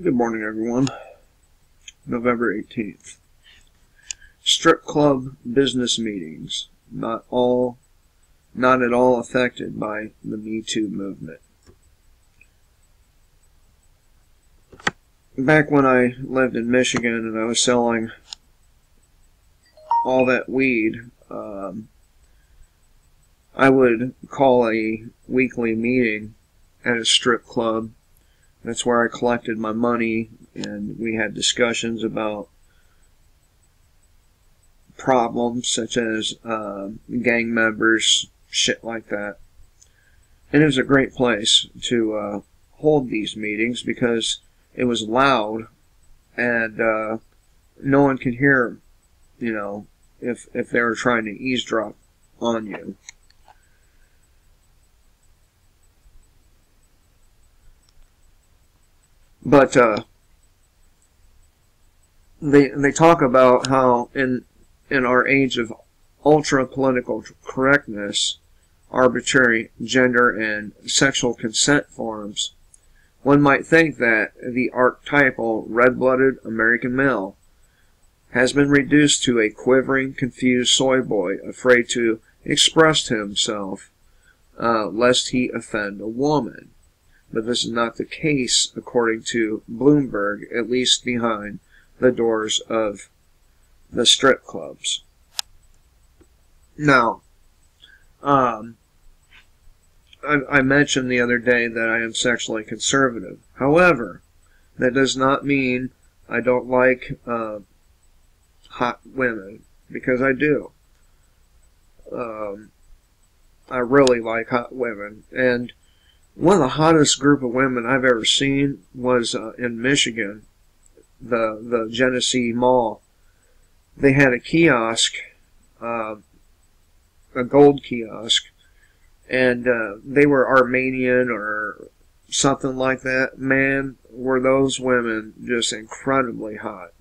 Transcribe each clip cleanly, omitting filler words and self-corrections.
Good morning, everyone. November 18th. Strip club business meetings, not at all affected by the Me Too movement. Back when I lived in Michigan and I was selling all that weed, I would call a weekly meeting at a strip club. That's where I collected my money, and we had discussions about problems such as gang members, shit like that. And it was a great place to hold these meetings because it was loud and no one could hear, if they were trying to eavesdrop on you. But they talk about how in our age of ultra political correctness, arbitrary gender and sexual consent forms, one might think that the archetypal red-blooded American male has been reduced to a quivering, confused soy boy afraid to express himself lest he offend a woman. But this is not the case, according to Bloomberg, at least behind the doors of the strip clubs. Now, I mentioned the other day that I am sexually conservative. However, that does not mean I don't like hot women, because I do. I really like hot women, and one of the hottest group of women I've ever seen was in Michigan, the Genesee Mall. They had a kiosk, a gold kiosk, and they were Armenian or something like that. Man, were those women just incredibly hot.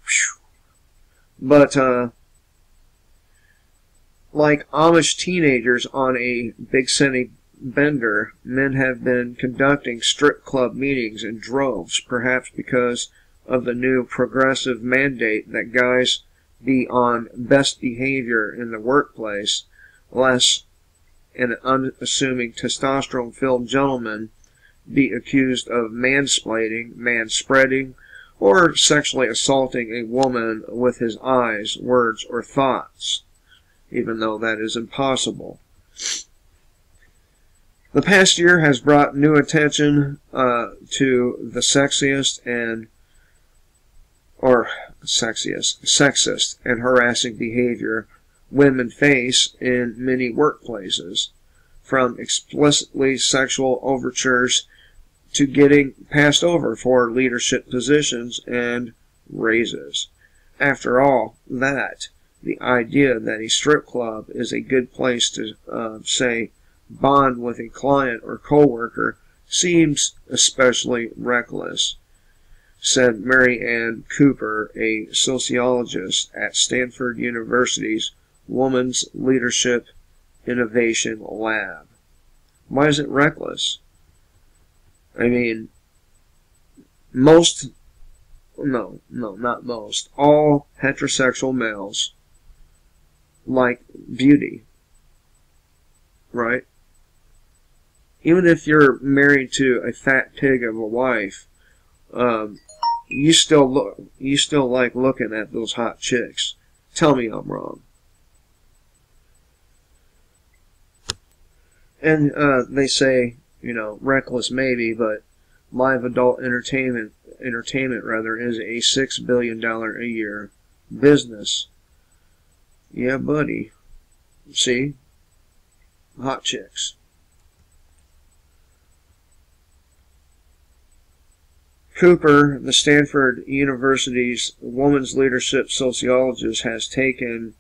Whew. But like Amish teenagers on a big city bender, men have been conducting strip club meetings in droves, perhaps because of the new progressive mandate that guys be on best behavior in the workplace, lest an unassuming testosterone-filled gentleman be accused of mansplaining, manspreading, or sexually assaulting a woman with his eyes, words, or thoughts, even though that is impossible. The past year has brought new attention to the sexist and harassing behavior women face in many workplaces, from explicitly sexual overtures to getting passed over for leadership positions and raises. After all that, the idea that a strip club is a good place to, say, bond with a client or coworker seems especially reckless, said Mary Ann Cooper, a sociologist at Stanford University's Women's Leadership Innovation Lab. Why is it reckless? I mean, not most, all heterosexual males like beauty, right? Even if you're married to a fat pig of a wife, you still like looking at those hot chicks. Tell me I'm wrong. And they say, reckless maybe, but live adult entertainment is a $6 billion a year business. Yeah, buddy. See? Hot chicks. Cooper, the Stanford University's women's leadership sociologist, has taken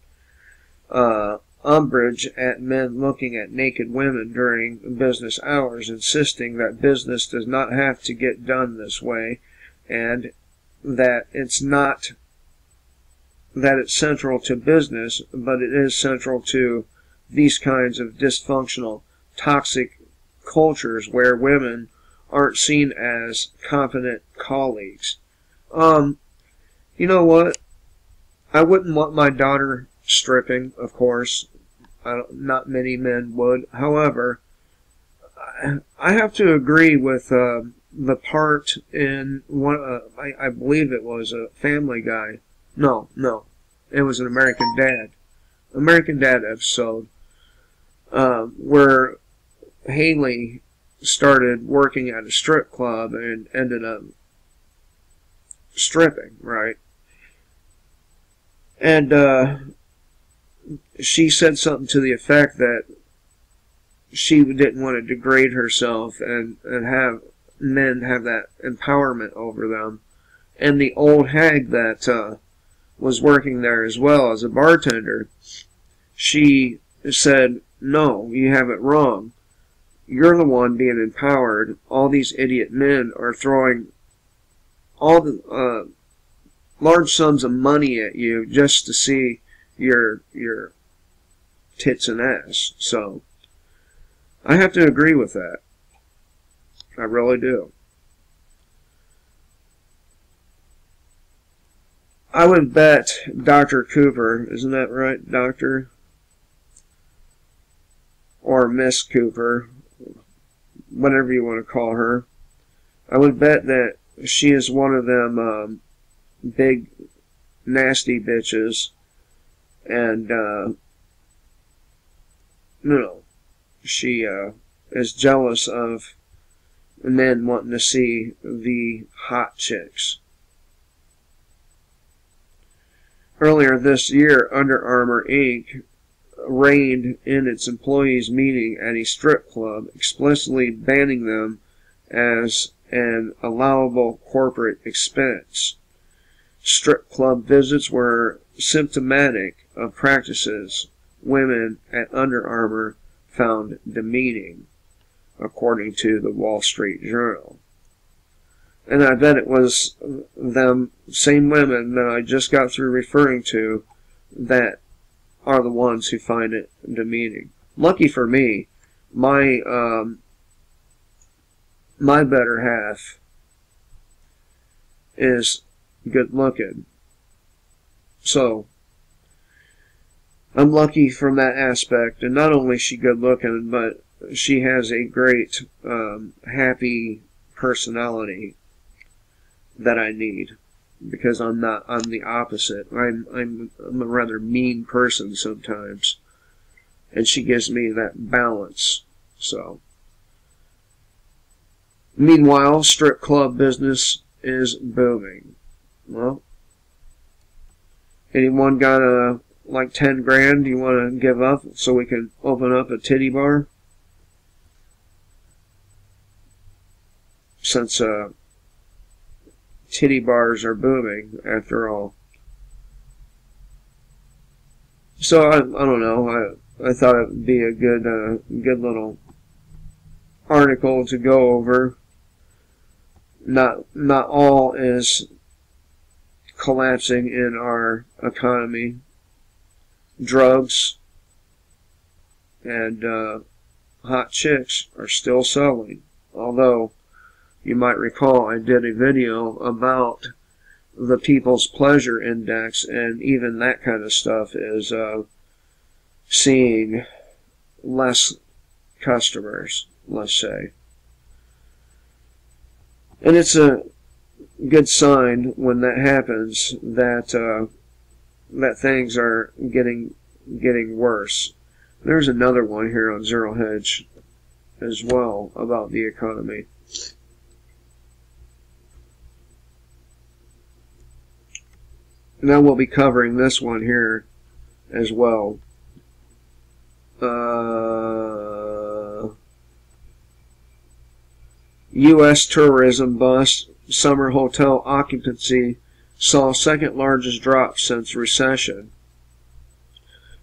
umbrage at men looking at naked women during business hours, insisting that business does not have to get done this way, and that it's central to business, but it is central to these kinds of dysfunctional, toxic cultures where women aren't seen as competent colleagues. You know what? I wouldn't want my daughter stripping, of course. Not many men would. However, I have to agree with the part in one. I believe it was a Family Guy. No, it was an American Dad. American Dad episode where Haley started working at a strip club and ended up stripping, right? And she said something to the effect that she didn't want to degrade herself and have men have that empowerment over them. And the old hag that was working there as well as a bartender, she said, "No, you have it wrong. You're the one being empowered. All these idiot men are throwing all the large sums of money at you just to see your tits and ass." So I have to agree with that. I really do. I would bet Dr. Cooper, isn't that right, Doctor? Or Miss Cooper, whatever you want to call her. I would bet that she is one of them big, nasty bitches. And, she is jealous of men wanting to see the hot chicks. Earlier this year, Under Armour, Inc. reined in its employees' meeting at a strip club, explicitly banning them as an allowable corporate expense. Strip club visits were symptomatic of practices women at Under Armour found demeaning, according to the Wall Street Journal. And I bet it was them same women that I just got through referring to that are the ones who find it demeaning. Lucky for me, my better half is good looking. So I'm lucky from that aspect, and not only is she good looking, but she has a great happy personality that I need, because I'm the opposite. I'm a rather mean person sometimes, and she gives me that balance. So meanwhile, strip club business is booming. Well, anyone got like 10 grand you want to give up so we can open up a titty bar? Since titty bars are booming, after all. So I don't know. I thought it would be a good little article to go over. Not all is collapsing in our economy. Drugs and hot chicks are still selling. Although, you might recall I did a video about the People's Pleasure Index, and even that kind of stuff is seeing less customers, let's say. And it's a good sign when that happens that that things are getting worse. There's another one here on Zero Hedge as well about the economy. Now we'll be covering this one here as well. U.S. tourism bust. Summer hotel occupancy saw second largest drop since recession.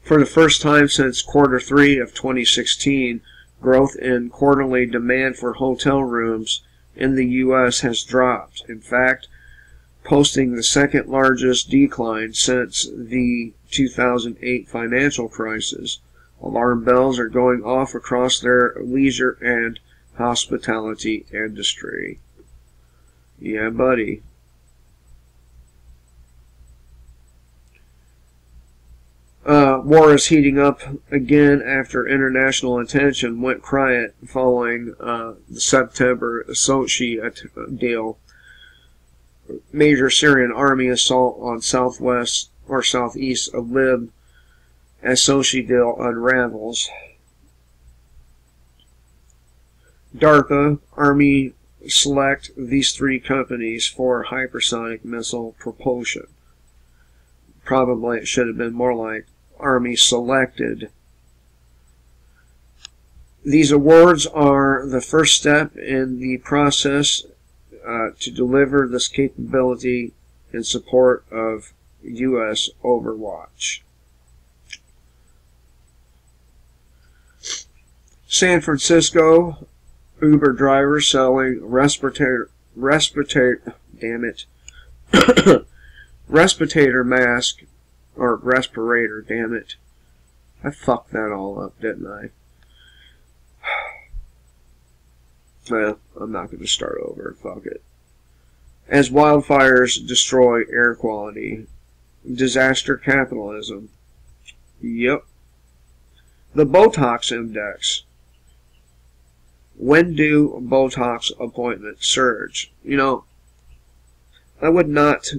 For the first time since quarter 3 of 2016, growth in quarterly demand for hotel rooms in the U.S. has dropped. In fact, posting the second largest decline since the 2008 financial crisis. Alarm bells are going off across their leisure and hospitality industry. Yeah, buddy. War is heating up again after international attention went quiet following the September Sochi deal. Major Syrian army assault on southwest or southeast of Lib as Sochi deal unravels. DARPA Army select these three companies for hypersonic missile propulsion. Probably it should have been more like Army selected. These awards are the first step in the process to deliver this capability in support of U.S. Overwatch. San Francisco Uber driver selling respirator mask, or respirator, damn it. I fucked that all up, didn't I? Well, I'm not going to start over, fuck it. As wildfires destroy air quality. Disaster capitalism. Yep. The Botox Index. When do Botox appointments surge? You know, I would not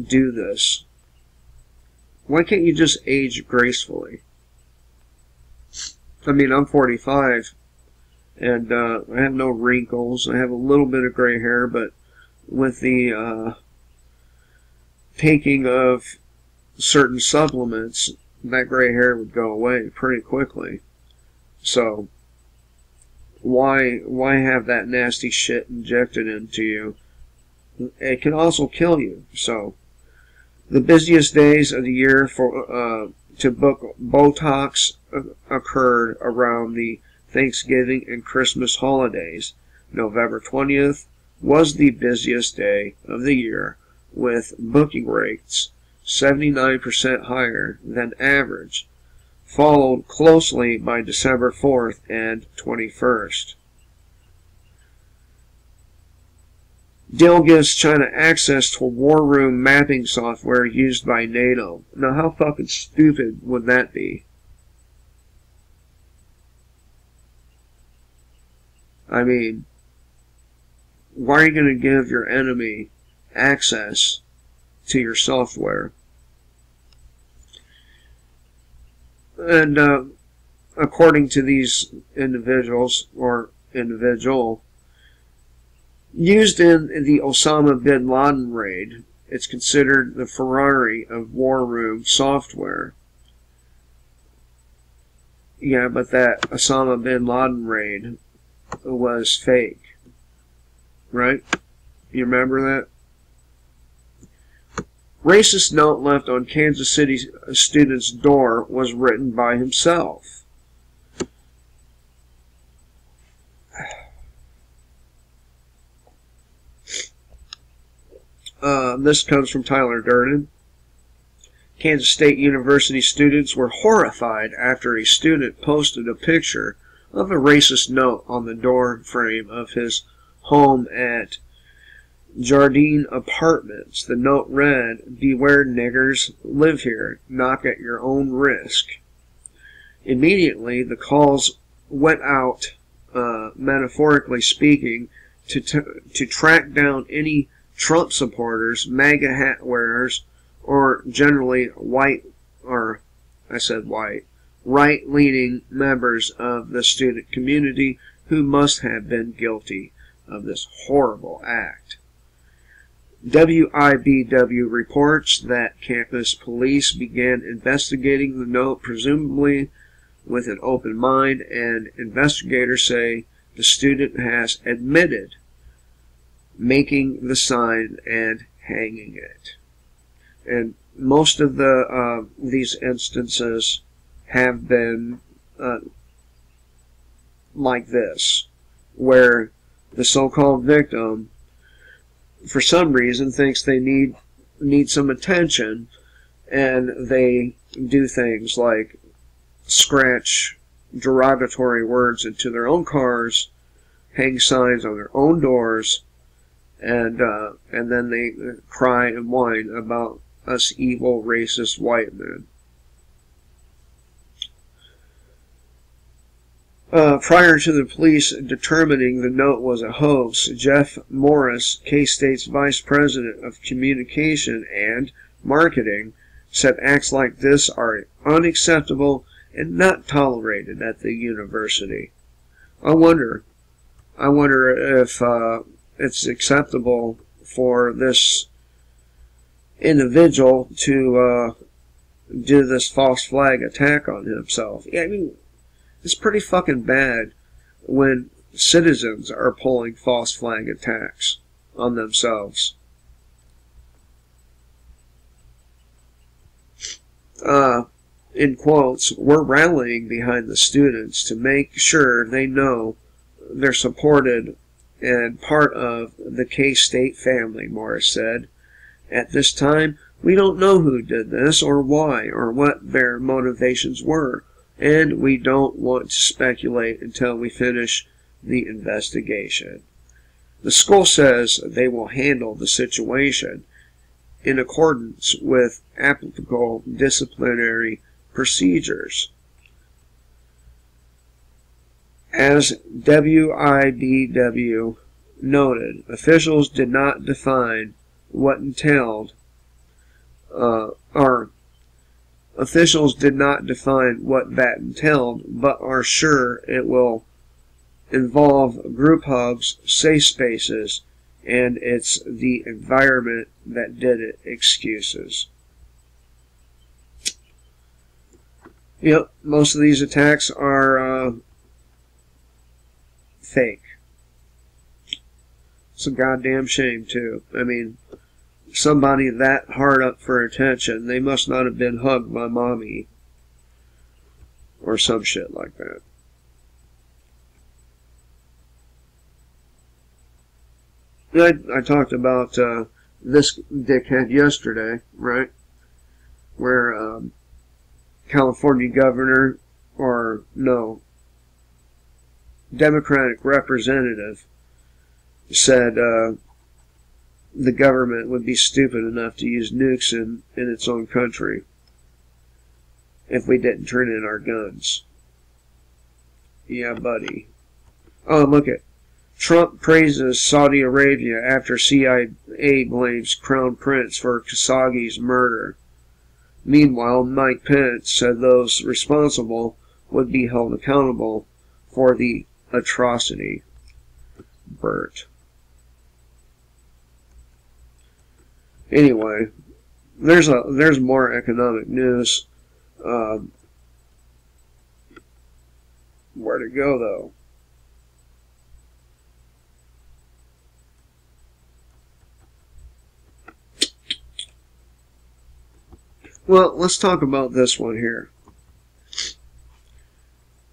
do this. Why can't you just age gracefully? I mean, I'm 45, and I have no wrinkles. I have a little bit of gray hair, but with the taking of certain supplements, that gray hair would go away pretty quickly. So, why have that nasty shit injected into you? It can also kill you. So, the busiest days of the year for to book Botox occurred around the Thanksgiving and Christmas holidays. November 20th was the busiest day of the year, with booking rates 79% higher than average, followed closely by December 4th and 21st. Deal gives China access to war room mapping software used by NATO. Now, how fucking stupid would that be? I mean, why are you going to give your enemy access to your software? And according to these individuals, or individual, used in the Osama bin Laden raid, it's considered the Ferrari of war room software. Yeah, but that Osama bin Laden raid was fake. Right? You remember that? Racist note left on Kansas City student's door was written by himself. This comes from Tyler Durden. Kansas State University students were horrified after a student posted a picture of a racist note on the door frame of his home at Jardine Apartments. The note read, "Beware niggers, live here, knock at your own risk." Immediately, the calls went out, metaphorically speaking, to track down any Trump supporters, MAGA hat wearers, or generally white, or I said white, right-leaning members of the student community who must have been guilty of this horrible act. WIBW reports that campus police began investigating the note, presumably with an open mind, and investigators say the student has admitted making the sign and hanging it. And most of the these instances have been like this, where the so-called victim, for some reason, thinks they need some attention, and they do things like scratch derogatory words into their own cars, hang signs on their own doors, and then they cry and whine about us evil, racist white men. Prior to the police determining the note was a hoax, Jeff Morris, K-State's Vice President of Communication and Marketing, said acts like this are unacceptable and not tolerated at the university. I wonder if it's acceptable for this individual to do this false flag attack on himself. Yeah, I mean, it's pretty fucking bad when citizens are pulling false flag attacks on themselves. In quotes, we're rallying behind the students to make sure they know they're supported and part of the K-State family, Morris said. At this time, we don't know who did this or why or what their motivations were, and we don't want to speculate until we finish the investigation. The school says they will handle the situation in accordance with applicable disciplinary procedures. As WIDW noted, officials did not define what entailed, officials did not define what that entailed, but are sure it will involve group hugs, safe spaces, and it's the environment that did it excuses. Yep, most of these attacks are fake. It's a goddamn shame, too. I mean, somebody that hard up for attention, they must not have been hugged by mommy. Or some shit like that. I talked about this dickhead yesterday, right? Where California governor, or no, Democratic representative said the government would be stupid enough to use nukes in its own country if we didn't turn in our guns. Yeah, buddy. Oh, look at Trump praises Saudi Arabia after CIA blames Crown Prince for Khashoggi's murder. Meanwhile, Mike Pence said those responsible would be held accountable for the atrocity. Bert. Anyway, there's more economic news. Where to go, though? Well, let's talk about this one here.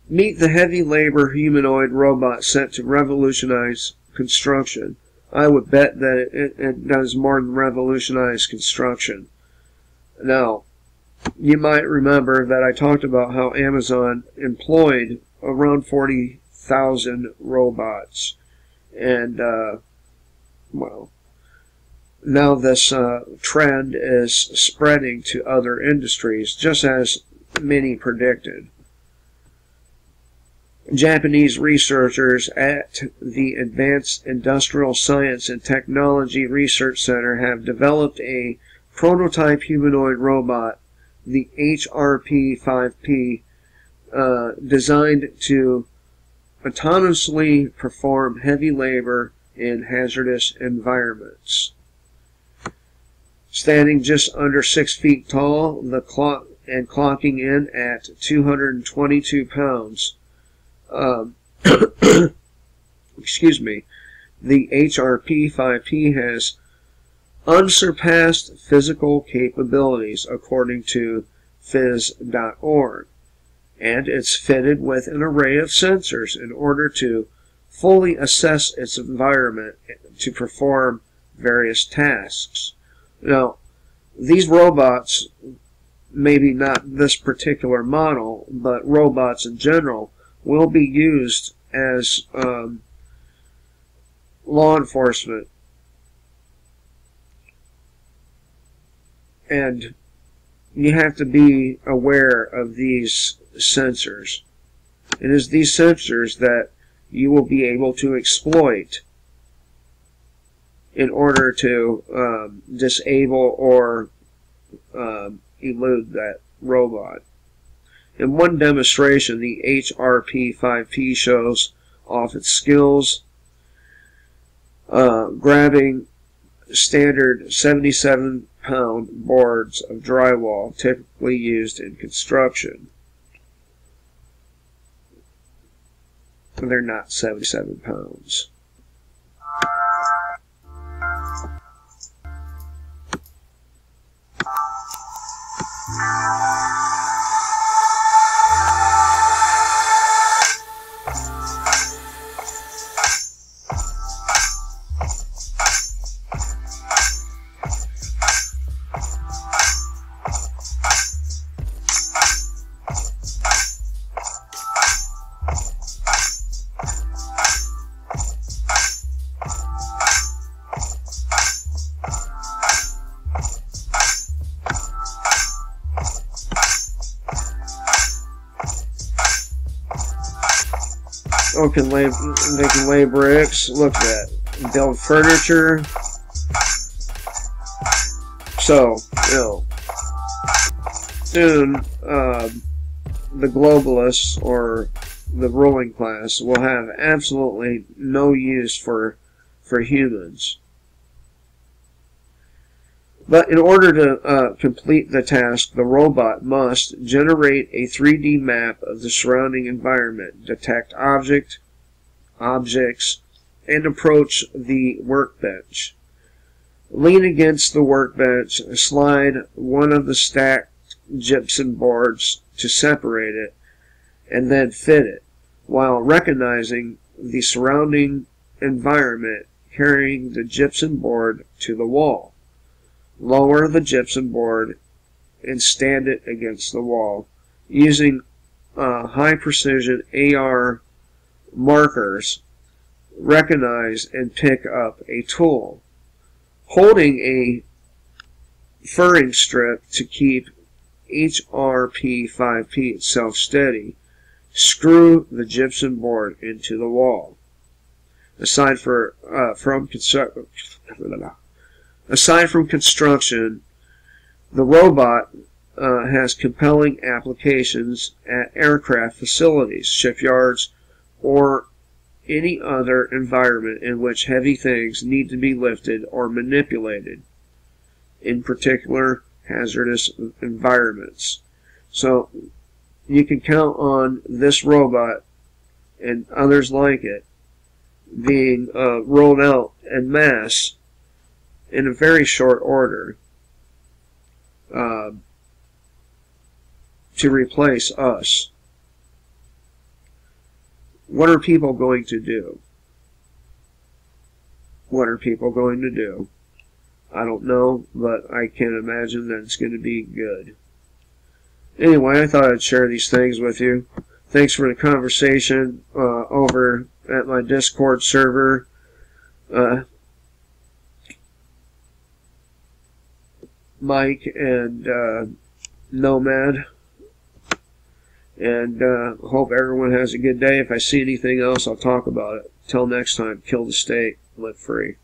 Meet the heavy labor humanoid robot set to revolutionize construction. I would bet that it does more than revolutionize construction. Now, you might remember that I talked about how Amazon employed around 40,000 robots. And, well, now this trend is spreading to other industries, just as many predicted. Japanese researchers at the Advanced Industrial Science and Technology Research Center have developed a prototype humanoid robot, the HRP-5P, designed to autonomously perform heavy labor in hazardous environments. Standing just under 6 feet tall, and clocking in at 222 pounds. Excuse me. The HRP-5P has unsurpassed physical capabilities, according to phys.org, and it's fitted with an array of sensors in order to fully assess its environment to perform various tasks. Now, these robots maybe not this particular model, but robots in general, will be used as law enforcement. And you have to be aware of these sensors. It is these sensors that you will be able to exploit in order to disable or elude that robot. In one demonstration, the HRP-5P shows off its skills grabbing standard 77-pound boards of drywall typically used in construction. They're not 77 pounds. Oh, they can lay bricks. Look at that. Build furniture. So, you know, soon the globalists or the ruling class will have absolutely no use for humans. But in order to complete the task, the robot must generate a 3D map of the surrounding environment, detect objects, and approach the workbench. Lean against the workbench, slide one of the stacked gypsum boards to separate it, and then fit it, while recognizing the surrounding environment, carrying the gypsum board to the wall. Lower the gypsum board and stand it against the wall. Using high precision AR markers, recognize and pick up a tool. Holding a furring strip to keep HRP-5P itself steady, screw the gypsum board into the wall. Aside from construction, the robot has compelling applications at aircraft facilities, shipyards, or any other environment in which heavy things need to be lifted or manipulated, in particular hazardous environments. So you can count on this robot and others like it being rolled out en masse in a very short order to replace us. What are people going to do? What are people going to do? I don't know, but I can imagine that it's going to be good. Anyway, I thought I'd share these things with you. Thanks for the conversation over at my Discord server. Mike and Nomad. And hope everyone has a good day. If I see anything else, I'll talk about it. Till next time, kill the state, live free.